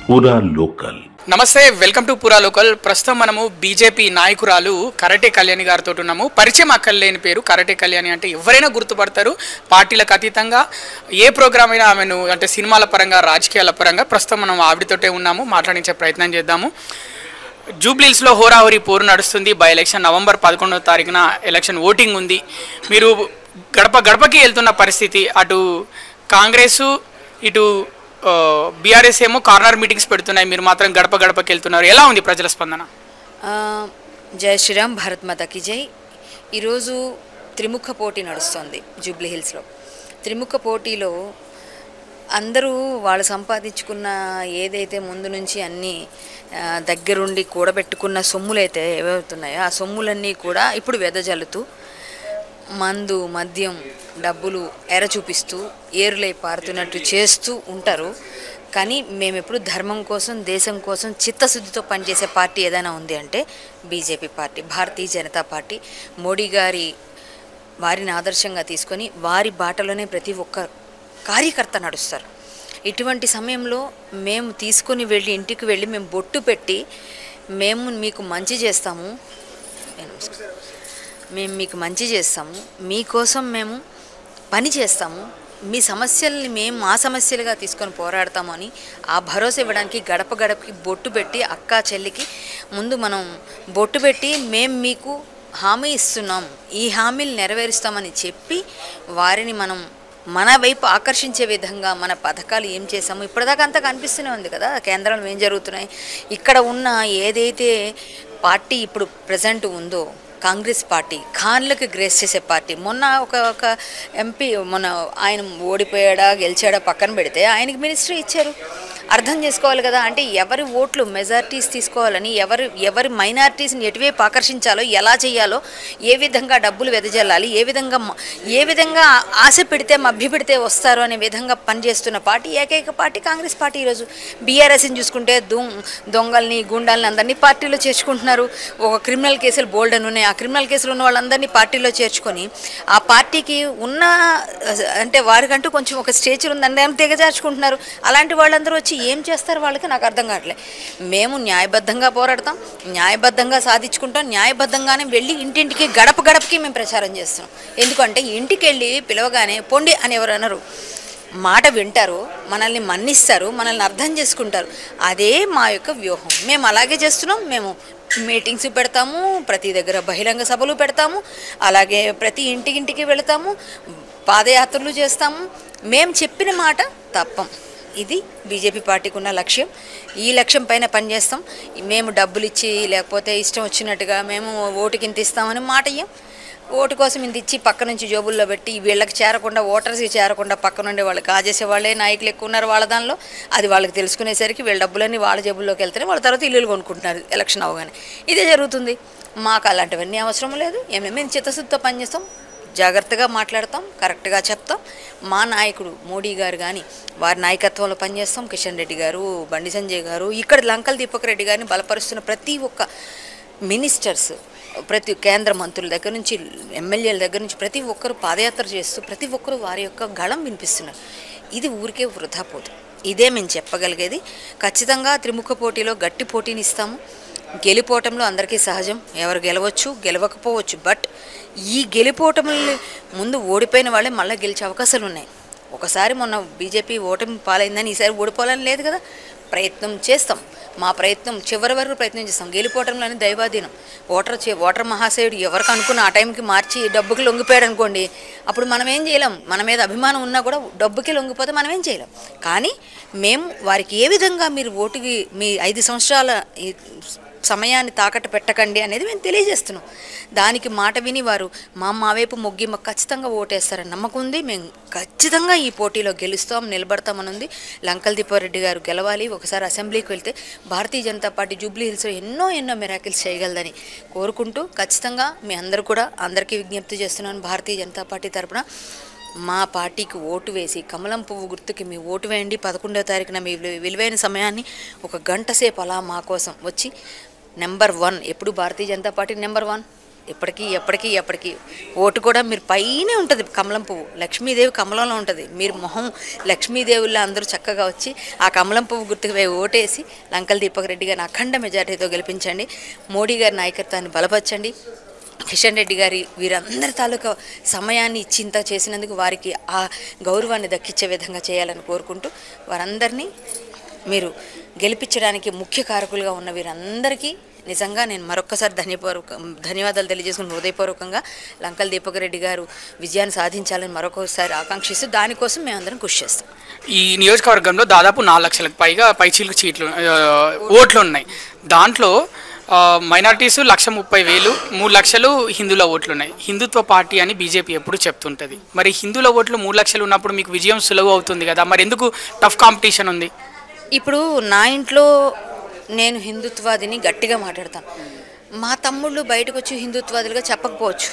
పూరా లోకల్. నమస్తే, welcome to పూరా లోకల్. ప్రస్తుతం మనము బీజేపీ నాయకురాలు కరటే కళ్యాణి గారితో ఉన్నాము. పరిచయం అక్కర్లేని పేరు కరటే కళ్యాణి అంటే ఎవరైనా గుర్తుపడతారు. పార్టీలకు అతీతంగా ఏ ప్రోగ్రామ్ అయినా ఆమెను అంటే సినిమాల పరంగా రాజకీయాల పరంగా ప్రస్తుతం మనం ఆవిడతోటే ఉన్నాము, మాట్లాడించే ప్రయత్నం చేద్దాము. జూబ్లీహిల్స్లో హోరాహోరీ పోరు నడుస్తుంది. బై ఎలక్షన్ నవంబర్ 11వ తారీఖున ఎలక్షన్ ఓటింగ్ ఉంది. మీరు గడప గడపకి వెళ్తున్న పరిస్థితి, అటు కాంగ్రెసు ఇటు బీఆర్ఎస్ ఏమో కార్నర్ మీటింగ్స్ పెడుతున్నాయి, మీరు మాత్రం గడప గడపకి వెళ్తున్నారు. ఎలా ఉంది ప్రజల స్పందన? జై శ్రీరామ్, భారత్ మాతాకి జై. ఈరోజు త్రిముఖ పోటీ నడుస్తుంది జూబ్లీహిల్స్లో. త్రిముఖ పోటీలో అందరూ వాళ్ళు సంపాదించుకున్న ఏదైతే ముందు నుంచి అన్నీ దగ్గరుండి కూడబెట్టుకున్న సొమ్ములైతే ఏవవుతున్నాయో ఆ సొమ్ములన్నీ కూడా ఇప్పుడు వెదజల్లుతూ మందు మద్యం డబ్బులు ఎర చూపిస్తూ ఏరులై పారుతున్నట్టు చేస్తూ ఉంటారు. కానీ మేము ఎప్పుడు ధర్మం కోసం దేశం కోసం చిత్తశుద్ధితో పనిచేసే పార్టీ ఏదైనా ఉంది అంటే BJP party, Bharatiya Janata party. Modi వారిని ఆదర్శంగా తీసుకొని వారి బాటలోనే ప్రతి ఒక్క కార్యకర్త నడుస్తారు. ఇటువంటి సమయంలో మేము తీసుకొని వెళ్ళి ఇంటికి వెళ్ళి మేము బొట్టు పెట్టి మేము మీకు మంచి చేస్తాము, మీకోసం మేము పని చేస్తాము, మీ సమస్యల్ని మేము మా సమస్యలుగా తీసుకొని పోరాడతాము అని ఆ భరోసా ఇవ్వడానికి గడప గడపకి బొట్టు పెట్టి అక్కా చెల్లికి ముందు మనం బొట్టు పెట్టి మేము మీకు హామీ ఇస్తున్నాం, ఈ హామీలు నెరవేరుస్తామని చెప్పి వారిని మనం మన వైపు ఆకర్షించే విధంగా మన పథకాలు ఏం చేసాము ఇప్పటిదాకా అంతా కనిపిస్తూనే ఉంది కదా. కేంద్రంలో ఏం జరుగుతున్నాయి, ఇక్కడ ఉన్న ఏదైతే పార్టీ ఇప్పుడు ప్రజెంట్ ఉందో కాంగ్రెస్ పార్టీ, ఖాన్లకు గ్రేస్ చేసే పార్టీ. మొన్న ఒక ఎంపీ ఆయన ఓడిపోయాడా గెలిచాడా పక్కన పెడితే ఆయనకి మినిస్ట్రీ ఇచ్చారు. అర్థం చేసుకోవాలి కదా. అంటే ఎవరి ఓట్లు మెజారిటీస్ తీసుకోవాలని, ఎవరి మైనారిటీస్ని ఎటువైపు ఆకర్షించాలో, ఎలా చేయాలో, ఏ విధంగా డబ్బులు వెదజల్లాలి, ఏ విధంగా ఆశ పెడితే మభ్య పెడితే వస్తారు అనే విధంగా పనిచేస్తున్న పార్టీ ఏకైక పార్టీ కాంగ్రెస్ పార్టీ. ఈరోజు బీఆర్ఎస్ని చూసుకుంటే దొంగల్ని గుండాలని అందరినీ పార్టీలో చేర్చుకుంటున్నారు. ఒక క్రిమినల్ కేసులు బోల్డ్ అని ఉన్నాయి, ఆ క్రిమినల్ కేసులు ఉన్న వాళ్ళందరినీ పార్టీలో చేర్చుకొని ఆ పార్టీకి ఉన్న అంటే వారికంటూ కొంచెం ఒక స్టేచర్ ఉందని దిగజార్చుకుంటున్నారు. అలాంటి వాళ్ళందరూ వచ్చి ఏం చేస్తారు వాళ్ళకి నాకు అర్థం కావట్లేదు. మేము న్యాయబద్ధంగా పోరాడతాం, న్యాయబద్ధంగా సాధించుకుంటాం, న్యాయబద్ధంగానే వెళ్ళి ఇంటింటికి గడప గడపకి మేము ప్రచారం చేస్తున్నాం. ఎందుకంటే ఇంటికి వెళ్ళి పిలవగానే పొండి అని ఎవరు అనరు, మాట వింటారు, మనల్ని మన్నిస్తారు, మనల్ని అర్థం చేసుకుంటారు. అదే మా యొక్క వ్యూహం. మేము అలాగే చేస్తున్నాం. మేము మీటింగ్స్ పెడతాము, ప్రతి దగ్గర బహిరంగ సభలు పెడతాము, అలాగే ప్రతి ఇంటికి వెళతాము, పాదయాత్రలు చేస్తాము. మేము చెప్పిన మాట తప్పం. ఇది బీజేపీ పార్టీకి ఉన్న లక్ష్యం. ఈ లక్ష్యం పైన పనిచేస్తాం. మేము డబ్బులు ఇచ్చి లేకపోతే ఇష్టం వచ్చినట్టుగా మేము ఓటుకి ఇంత ఇస్తామని మాట ఇయ్యం. ఓటు కోసం ఇంత ఇచ్చి పక్క నుంచి జోబుల్లో పెట్టి వీళ్ళకి చేరకుండా, ఓటర్స్కి చేరకుండా పక్క నుండి వాళ్ళు కాజేసే వాళ్ళే నాయకులు ఎక్కువ ఉన్నారు వాళ్ళ దానిలో. అది వాళ్ళకి తెలుసుకునేసరికి వీళ్ళ డబ్బులన్నీ వాళ్ళ జేబుల్లోకి వెళ్తేనే వాళ్ళ తర్వాత ఇల్లులు కొనుక్కుంటున్నారు ఎలక్షన్ అవగానే. ఇదే జరుగుతుంది. మాకు అలాంటివన్నీ అవసరం లేదు. మేము చిత్తశుద్ధితో పనిచేస్తాం, జాగ్రత్తగా మాట్లాడతాం, కరెక్ట్గా చెప్తాం. మా నాయకుడు మోడీ గారు కానీ వారి నాయకత్వంలో పనిచేస్తాం. కిషన్ రెడ్డి గారు, బండి సంజయ్ గారు, ఇక్కడ లంకల దీపక్ రెడ్డి గారిని బలపరుస్తున్న ప్రతి ఒక్క మినిస్టర్స్, ప్రతి కేంద్ర మంత్రుల దగ్గర నుంచి ఎమ్మెల్యేల దగ్గర నుంచి ప్రతి ఒక్కరు పాదయాత్ర చేస్తూ ప్రతి ఒక్కరు వారి యొక్క గళం వినిపిస్తున్నారు. ఇది ఊరికే వృధా పోటీ. ఇదే మేము చెప్పగలిగేది. ఖచ్చితంగా త్రిముఖ పోటీలో గట్టి పోటీని ఇస్తాము. గెలిపోవటంలో అందరికీ సహజం, ఎవరు గెలవచ్చు గెలవకపోవచ్చు. బట్ ఈ గెలిపోవటంలో ముందు ఓడిపోయిన వాళ్ళే మళ్ళీ గెలిచే అవకాశాలు ఉన్నాయి. ఒకసారి మొన్న బీజేపీ ఓటమి పాలైందని ఈసారి ఓడిపోవాలని లేదు కదా. ప్రయత్నం చేస్తాం, మా ప్రయత్నం చివరి వరకు ప్రయత్నం చేస్తాం. గెలిపోవటంలోనే దైవాధీనం. ఓటర్ మహాశయుడు ఎవరికి అనుకున్న ఆ టైంకి మార్చి డబ్బుకి లొంగిపోయాడు అనుకోండి, అప్పుడు మనం ఏం చేయలేం. మన మీద అభిమానం ఉన్నా కూడా డబ్బుకి లొంగిపోతే మనం ఏం చేయలేం. కానీ మేము వారికి ఏ విధంగా మీరు ఓటుకి మీ 5 సంవత్సరాల సమయాన్ని తాకట్టు పెట్టకండి అనేది మేము తెలియజేస్తున్నాం. దానికి మాట విని వారు మా వైపు మొగ్గి మాకు ఖచ్చితంగా ఓటేస్తారని నమ్మకం ఉంది. మేము ఖచ్చితంగా ఈ పోటీలో గెలుస్తాం, నిలబడతామని ఉంది. లంకల దీపారెడ్డి గారు గెలవాలి. ఒకసారి అసెంబ్లీకి వెళ్తే భారతీయ జనతా పార్టీ జూబ్లీహిల్స్లో ఎన్నో మిరాకిల్స్ చేయగలదని కోరుకుంటూ ఖచ్చితంగా మీ అందరూ కూడా అందరికీ విజ్ఞప్తి చేస్తున్నాను. భారతీయ జనతా పార్టీ తరఫున మా పార్టీకి ఓటు వేసి కమలం పువ్వు గుర్తుకి మీ ఓటు వేయండి. 11వ తారీఖున మీ విలువైన సమయాన్ని ఒక గంట సేపు అలా మా కోసం వచ్చి నెంబర్ 1 ఎప్పుడు భారతీయ జనతా పార్టీ నెంబర్ 1 ఎప్పటికీ ఓటు కూడా మీరు పైనే ఉంటుంది. కమలం పువ్వు లక్ష్మీదేవి కమలంలో ఉంటుంది. మీరు మొహం లక్ష్మీదేవుల్లో అందరూ చక్కగా వచ్చి ఆ కమలం పువ్వు గుర్తుకు ఓటేసి లంకల దీపక్ రెడ్డి గారిని అఖండ మెజార్టీతో గెలిపించండి. మోడీ గారి నాయకత్వాన్ని బలపరచండి. కిషన్ రెడ్డి గారి వీరందరి తాలూకా సమయాన్ని ఇచ్చింత చేసినందుకు వారికి ఆ గౌరవాన్ని దక్కించే విధంగా చేయాలని కోరుకుంటూ వారందరినీ మీరు గెలిపించడానికి ముఖ్య కారకులుగా ఉన్న వీరందరికీ నిజంగా నేను మరొక్కసారి ధన్యవాదాలు తెలియజేసుకుని హృదయపూర్వకంగా లంకల దీపక్ రెడ్డి గారు విజయాన్ని సాధించాలని మరొకసారి ఆకాంక్షిస్తూ దానికోసం మేమందరం కృషి చేస్తాం. ఈ నియోజకవర్గంలో దాదాపు 4 లక్షలకు పైగా పైచీలకు సీట్లు ఓట్లు ఉన్నాయి. దాంట్లో మైనారిటీస్ 1,30,000, 3 లక్షలు హిందువుల ఓట్లు ఉన్నాయి. హిందుత్వ పార్టీ అని బీజేపీ ఎప్పుడు చెప్తుంటుంది. మరి హిందువుల ఓట్లు 3 లక్షలు ఉన్నప్పుడు మీకు విజయం సులువు అవుతుంది కదా, మరి ఎందుకు టఫ్ కాంపిటీషన్ ఉంది? ఇప్పుడు నా ఇంట్లో నేను హిందుత్వాదిని గట్టిగా మాట్లాడతాను. మా తమ్ముళ్ళు బయటకు వచ్చి హిందుత్వాదులుగా చెప్పకపోవచ్చు.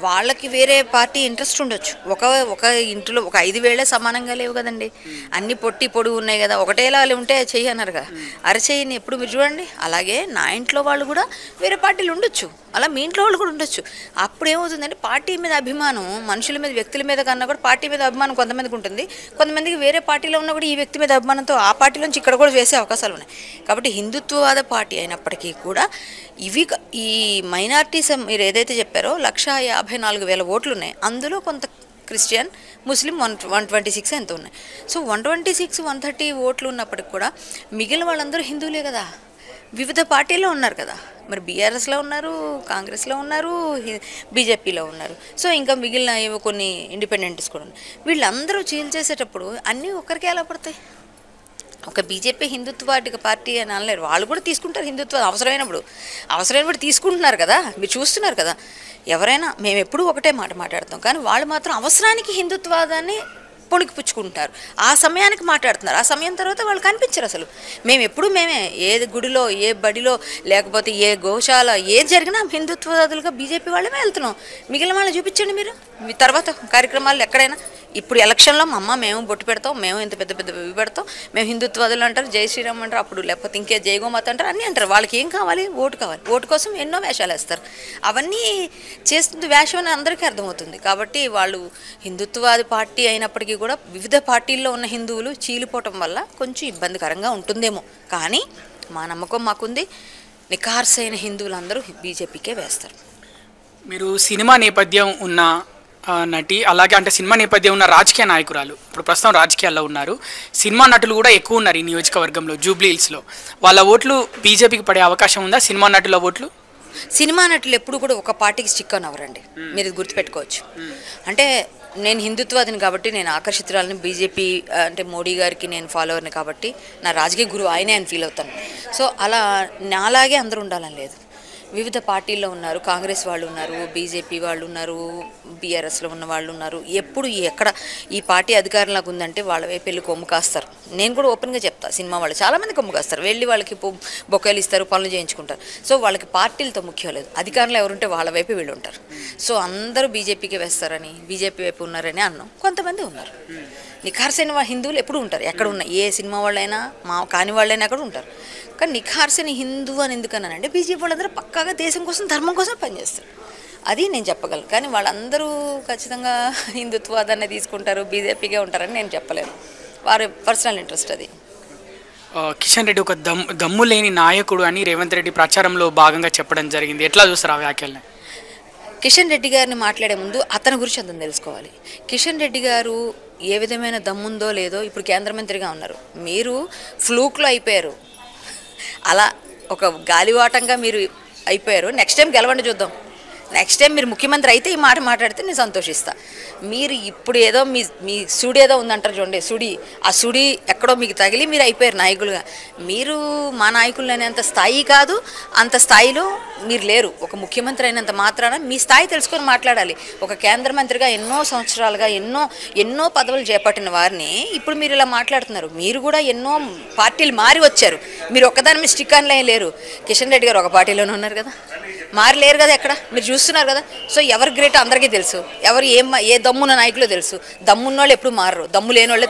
వాళ్ళకి వేరే పార్టీ ఇంట్రెస్ట్ ఉండొచ్చు. ఒక ఇంట్లో ఒక 5 వేళే సమానంగా లేవు కదండి. అన్ని పొడుగు ఉన్నాయి కదా. ఒకటేలా ఉంటే చెయ్యి అన్నారు కదా. అరచేయిని ఎప్పుడు మీరు చూడండి. అలాగే నా ఇంట్లో వాళ్ళు కూడా వేరే పార్టీలు ఉండొచ్చు. అలా మీ ఇంట్లో వాళ్ళు కూడా ఉండొచ్చు. అప్పుడు ఏమవుతుందంటే పార్టీ మీద అభిమానం మనుషుల మీద వ్యక్తుల మీద కన్నా కూడా పార్టీ మీద అభిమానం కొంతమందికి ఉంటుంది. కొంతమందికి వేరే పార్టీలో ఉన్నా కూడా ఈ వ్యక్తి మీద అభిమానంతో ఆ పార్టీ నుంచి ఇక్కడ కూడా వేసే అవకాశాలు ఉన్నాయి. కాబట్టి హిందుత్వవాద పార్టీ అయినప్పటికీ కూడా ఈ మైనారిటీస్ మీరు ఏదైతే చెప్పారో 1,54,000 ఓట్లు ఉన్నాయి. అందులో కొంత క్రిస్టియన్, ముస్లిం 126 ఎంత ఉన్నాయి. సో 126, 130 ఓట్లు ఉన్నప్పటికి కూడా మిగిలిన వాళ్ళందరూ హిందువులే కదా. వివిధ పార్టీల్లో ఉన్నారు కదా. మరి బీఆర్ఎస్లో ఉన్నారు, కాంగ్రెస్లో ఉన్నారు, బీజేపీలో ఉన్నారు. సో ఇంకా మిగిలిన ఏవో కొన్ని ఇండిపెండెంట్స్ కూడా ఉన్నాయి. వీళ్ళందరూ చీల్చేసేటప్పుడు అన్నీ ఒక్కరికే ఎలా పడతాయి? ఒక బీజేపీ హిందుత్వ పార్టీ అని అనలేరు. వాళ్ళు కూడా తీసుకుంటారు హిందుత్వం అవసరమైనప్పుడు తీసుకుంటున్నారు కదా. మీరు చూస్తున్నారు కదా. ఎవరైనా మేము ఎప్పుడూ ఒకటే మాట మాట్లాడతాం, కానీ వాళ్ళు మాత్రం అవసరానికి హిందుత్వాదాన్ని పొణికిపుచ్చుకుంటారు. ఆ సమయానికి మాట్లాడుతున్నారు. ఆ సమయం తర్వాత వాళ్ళు కనిపించరు అసలు. మేమే ఏ గుడిలో, ఏ బడిలో, లేకపోతే ఏ గోశాల ఏది జరిగినా హిందుత్వవాదులుగా బీజేపీ వాళ్ళమే వెళ్తున్నాం. మిగిలిన వాళ్ళు చూపించండి మీరు మీ తర్వాత కార్యక్రమాలు ఎక్కడైనా. ఇప్పుడు ఎలక్షన్లో మేము బొట్టు పెడతాం, మేము ఇంత పెద్ద ఇవి పెడతాం, మేము హిందుత్వాదులు అంటారు, జై శ్రీరామ్ అంటారు, అప్పుడు లేకపోతే ఇంకే జయగోమాత అంటారు, అన్నీ అంటారు. వాళ్ళకి ఏం కావాలి? ఓటు కావాలి. ఓటు కోసం ఎన్నో వేషాలు వేస్తారు. అవన్నీ చేస్తుంది వేషం అని అందరికీ అర్థమవుతుంది. కాబట్టి వాళ్ళు హిందుత్వవాది పార్టీ అయినప్పటికీ కూడా వివిధ పార్టీల్లో ఉన్న హిందువులు చీలిపోవటం వల్ల కొంచెం ఇబ్బందికరంగా ఉంటుందేమో. కానీ మా నమ్మకం మాకుంది. నిఖార్సైన హిందువులందరూ బీజేపీకే వేస్తారు. మీరు సినిమా నేపథ్యం ఉన్న నటి, అలాగే అంటే సినిమా నేపథ్యం ఉన్న రాజకీయ నాయకురాలు, ఇప్పుడు ప్రస్తుతం రాజకీయాల్లో ఉన్నారు. సినిమా నటులు కూడా ఎక్కువ ఉన్నారు ఈ నియోజకవర్గంలో, జూబ్లీ హిల్స్లో. వాళ్ళ ఓట్లు బీజేపీకి పడే అవకాశం ఉందా? సినిమా నటుల ఓట్లు? సినిమా నటులు ఎప్పుడు కూడా ఒక పార్టీకి స్టిక్ అని అవ్వరండి. మీరు గుర్తుపెట్టుకోవచ్చు. అంటే నేను హిందుత్వాదిని కాబట్టి నేను ఆకర్షితురాలని, బీజేపీ అంటే మోడీ గారికి నేను ఫాలోవర్ని కాబట్టి నా రాజకీయ గురువు ఆయనే అని ఫీల్ అవుతాను. సో అలా నాలాగే అందరూ ఉండాలని లేదు. వివిధ పార్టీల్లో ఉన్నారు. కాంగ్రెస్ వాళ్ళు ఉన్నారు, బీజేపీ వాళ్ళు ఉన్నారు, బీఆర్ఎస్లో ఉన్న వాళ్ళు ఉన్నారు. ఎప్పుడు ఎక్కడ ఈ పార్టీ అధికారంలోకి ఉందంటే వాళ్ళ వైపు వెళ్ళి కొమ్ము కాస్తారు. నేను కూడా ఓపెన్గా చెప్తా. సినిమా వాళ్ళు చాలామంది కొమ్ము కాస్తారు. వెళ్ళి వాళ్ళకి బొక్కలు ఇస్తారు, పనులు చేయించుకుంటారు. సో వాళ్ళకి పార్టీలతో ముఖ్యం లేదు. అధికారంలో ఎవరుంటే వాళ్ళ వైపు వీళ్ళు ఉంటారు. సో అందరూ బీజేపీకి వేస్తారని, బీజేపీ వైపు ఉన్నారని అన్నాం. కొంతమంది ఉన్నారు. నిఖార్సైన హిందువులు ఎప్పుడు ఉంటారు. ఎక్కడ ఉన్న ఏ సినిమా వాళ్ళైనా కాని వాళ్ళైనా అక్కడ ఉంటారు. కానీ నిఖార్సైన హిందూ అని ఎందుకన్నానంటే బీజేపీ వాళ్ళందరూ పక్కాగా దేశం కోసం, ధర్మం కోసం పనిచేస్తారు. అది నేను చెప్పగలను. కానీ వాళ్ళందరూ ఖచ్చితంగా హిందుత్వాదాన్ని తీసుకుంటారు, బీజేపీగా ఉంటారని నేను చెప్పలేను. వారి పర్సనల్ ఇంట్రెస్ట్ అది. కిషన్ రెడ్డి ఒక దమ్ము లేని నాయకుడు అని రేవంత్ రెడ్డి ప్రచారంలో భాగంగా చెప్పడం జరిగింది. ఎట్లా చూస్తారు ఆ వ్యాఖ్యల్ని? కిషన్ రెడ్డి గారిని మాట్లాడే ముందు అతని గురించి అతను తెలుసుకోవాలి. కిషన్ రెడ్డి గారు ఏ విధమైన దమ్ముందో లేదో ఇప్పుడు కేంద్ర మంత్రిగా ఉన్నారు. మీరు ఫ్లూక్లో అయిపోయారు. అలా ఒక గాలివాటంగా మీరు అయిపోయారు. నెక్స్ట్ టైం గెలవండి చూద్దాం. నెక్స్ట్ టైం మీరు ముఖ్యమంత్రి అయితే ఈ మాట మాట్లాడితే నేను సంతోషిస్తా. మీరు ఇప్పుడు ఏదో మీ సుడి ఏదో ఉందంటారు చూడండి, సుడి, ఆ సుడి ఎక్కడో మీకు తగిలి మీరు అయిపోయారు నాయకులుగా. మీరు మా నాయకులు అనేంత స్థాయి కాదు, అంత స్థాయిలో మీరు లేరు. ఒక ముఖ్యమంత్రి అయినంత మాత్రాన మీ స్థాయి తెలుసుకొని మాట్లాడాలి. ఒక కేంద్ర మంత్రిగా ఎన్నో సంవత్సరాలుగా ఎన్నో పదవులు చేపట్టిన వారిని ఇప్పుడు మీరు ఇలా మాట్లాడుతున్నారు. మీరు కూడా ఎన్నో పార్టీలు మారి వచ్చారు. మీరు ఒక్కదాని మీద స్టిక్ ఆన్లే లేరు. కిషన్ రెడ్డి గారు ఒక పార్టీలోనే ఉన్నారు కదా, మారలేరు కదా ఎక్కడ. మీరు చూస్తున్నారు కదా. సో ఎవరు గ్రేట్ అందరికీ తెలుసు. ఎవరు ఏ దమ్మున్న నాయకులు తెలుసు. దమ్మున్న వాళ్ళు ఎప్పుడు మారరు. దమ్ము లేని వాళ్ళు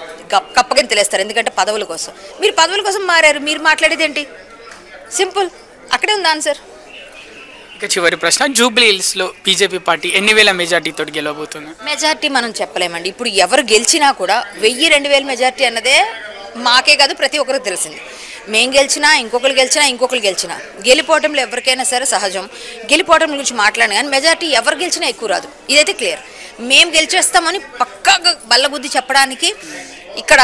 కప్పకని తెలిస్తారు. ఎందుకంటే పదవుల కోసం. మీరు పదవుల కోసం మారారు. మీరు మాట్లాడేది ఏంటి? సింపుల్. అక్కడే ఉంది ఆన్సర్. ఇక చివరి ప్రశ్న, జూబ్లీ హిల్స్లో బీజేపీ పార్టీ ఎన్ని వేల మెజార్టీతో గెలవబోతుంది? మెజార్టీ మనం చెప్పలేమండి. ఇప్పుడు ఎవరు గెలిచినా కూడా 1000-2000 మెజార్టీ అన్నదే మాకే కాదు ప్రతి ఒక్కరికి తెలిసింది. మేము గెలిచినా ఇంకొకరు గెలిచినా గెలిపోవటంలో ఎవరికైనా సరే సహజం. గెలిపోవటం గురించి మాట్లాడిన కానీ మెజార్టీ ఎవరు గెలిచినా ఎక్కువ రాదు, ఇదైతే క్లియర్. మేము గెలిచేస్తామని పక్కాగా బల్లగుద్ది చెప్పడానికి ఇక్కడ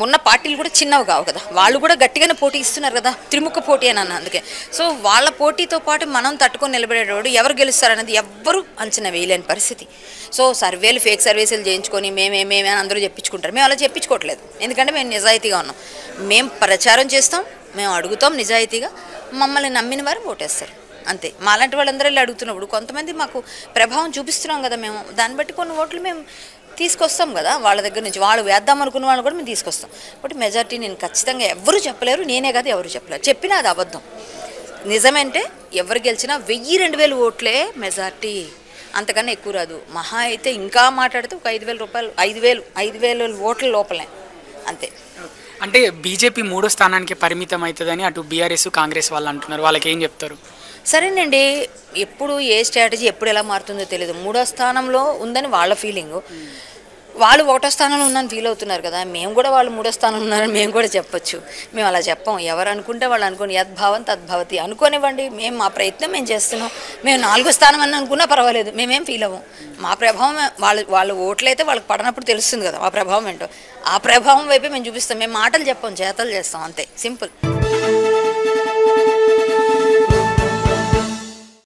ఉన్న పార్టీలు కూడా చిన్నవి కావు కదా, వాళ్ళు కూడా గట్టిగానే పోటీ ఇస్తున్నారు కదా, త్రిముఖ పోటీ అని అన్న అందుకే. సో వాళ్ళ పోటీతో పాటు మనం తట్టుకొని నిలబడేటోడు ఎవరు గెలుస్తారనేది ఎవ్వరూ అంచనా వేయలేని పరిస్థితి. సో సర్వేలు, ఫేక్ సర్వీసులు చేయించుకొని మేమేమేమే అని అందరూ చెప్పించుకుంటారు. మేము అలా చెప్పించుకోవట్లేదు, ఎందుకంటే మేము నిజాయితీగా ఉన్నాం. మేము ప్రచారం చేస్తాం, మేము అడుగుతాం నిజాయితీగా, మమ్మల్ని నమ్మిన వారు ఓటేస్తారు అంతే. మాలాంటి వాళ్ళందరూ వెళ్ళి అడుగుతున్నప్పుడు కొంతమంది మాకు ప్రభావం చూపిస్తున్నాం కదా, మేము దాన్ని బట్టి కొన్ని ఓట్లు మేము తీసుకొస్తాం కదా వాళ్ళ దగ్గర నుంచి. వాళ్ళు వేద్దాం అనుకున్న వాళ్ళు కూడా మేము తీసుకొస్తాం. కాబట్టి మెజార్టీ నేను ఖచ్చితంగా ఎవరు చెప్పలేరు, నేనే కాదు ఎవరు చెప్పలేరు. చెప్పినా అది అబద్ధం. నిజమంటే ఎవరు గెలిచినా 1000-2000 ఓట్లే మెజార్టీ, అంతకన్నా ఎక్కువ రాదు. మహా అయితే ఇంకా మాట్లాడితే ఒక 5,000 రూపాయలు, 5,000 ఓట్ల లోపలే అంతే. అంటే బీజేపీ 3వ స్థానానికి పరిమితం అవుతుందని అటు బీఆర్ఎస్, కాంగ్రెస్ వాళ్ళు అంటున్నారు, వాళ్ళకి ఏం చెప్తారు? సరేనండి, ఎప్పుడు ఏ స్ట్రాటజీ ఎప్పుడు ఎలా మారుతుందో తెలియదు. 3వ స్థానంలో ఉందని వాళ్ళ ఫీలింగు, వాళ్ళు 1వ స్థానంలో ఉందని ఫీల్ అవుతున్నారు కదా. మేము కూడా వాళ్ళు 3వ స్థానంలో ఉన్నారని మేము కూడా చెప్పొచ్చు. మేము అలా చెప్పాం. ఎవరు అనుకుంటే వాళ్ళు అనుకోని, యద్భావం తద్భవతి అనుకోనివ్వండి. మేము మా ప్రయత్నం మేము చేస్తున్నాం. మేము 4వ స్థానం అని అనుకున్నా పర్వాలేదు, మేమేం ఫీల్ అవ్వం. మా ప్రభావం వాళ్ళు ఓట్లయితే వాళ్ళకి పడనప్పుడు తెలుస్తుంది కదా మా ప్రభావం ఏంటో. ఆ ప్రభావం వైపే మేము చూపిస్తాం. మేము మాటలు చెప్పాం, చేతలు చేస్తాం అంతే, సింపుల్.